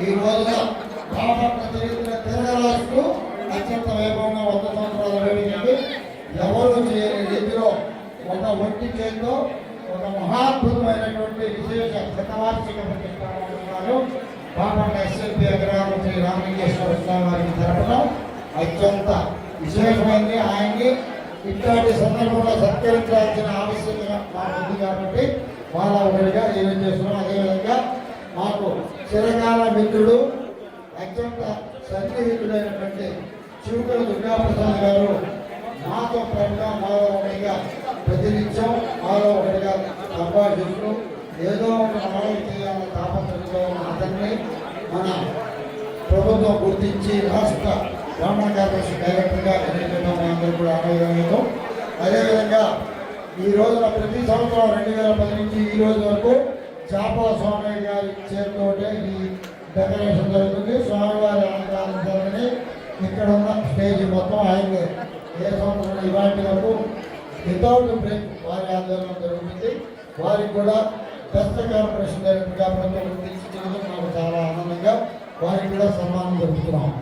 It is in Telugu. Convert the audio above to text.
ఈ రోజున బాపట్ల చరిత్ర తిరగరాస్తూ అత్యంత వైభవంగా 100 సంవత్సరాల వేడుకకి ఎవరు చేయని రీతిలో ఒక ఒంటి చేతితో ఒక మహాద్భుతమైనటువంటి విశేష శతవార్షిక ప్రతిష్టాపనలు బాపట్ల ఎస్ఎల్పి అగ్రహారం శ్రీ రామలింగేశ్వర స్వామి వారికి జరపడం అత్యంత విశేషమైంది. ఆయన్ని ఇట్లాంటి సందర్భంలో సత్కరించాల్సిన ఆవశ్యకత మాకు ఉంది కాబట్టి వాళ్ళ ఒకటిగా ఏం చేస్తున్నాం. అదేవిధంగా మాకు చిరకాల మిత్రుడు అత్యంత సన్నిహితుడైనటువంటి శివకుల దుర్గాప్రసాద్ గారు మాతో ప్రేమగా మాలో ఒకటిగా ప్రతినిత్యం మాలో ఒకటిగా సంభాషిస్తూ ఏదో ఒక మానవ చేయాలని తాపత్రయంతో ఉన్న అతన్ని మన ప్రభుత్వం గుర్తించి రాష్ట్ర బ్రాహ్మణ కార్పొరేషన్ డైరెక్టర్గా ఎన్నికడం అందరూ కూడా ఆనందంతో. అదేవిధంగా ఈ రోజున ప్రతి సంవత్సరం 2010 నుంచి ఈ రోజు వరకు చేపల స్వామి గారి చేతితోటే ఈ డెకరేషన్ జరుగుతుంది. స్వామివారి అలంకారం జరగని ఇక్కడ ఉన్న స్టేజ్ మొత్తం ఆయన ఏ సంవత్సరం ఇవాటి వరకు వితౌట్ బ్రేక్ వారి ఆందోళన జరుగుతుంది. వారికి కూడా బెస్ట్ కార్పొరేషన్ డైరెక్టర్గా ప్రభుత్వం గుర్తించడం మాకు చాలా ఆనందంగా వారికి కూడా సన్మానం జరుపుతున్నాం.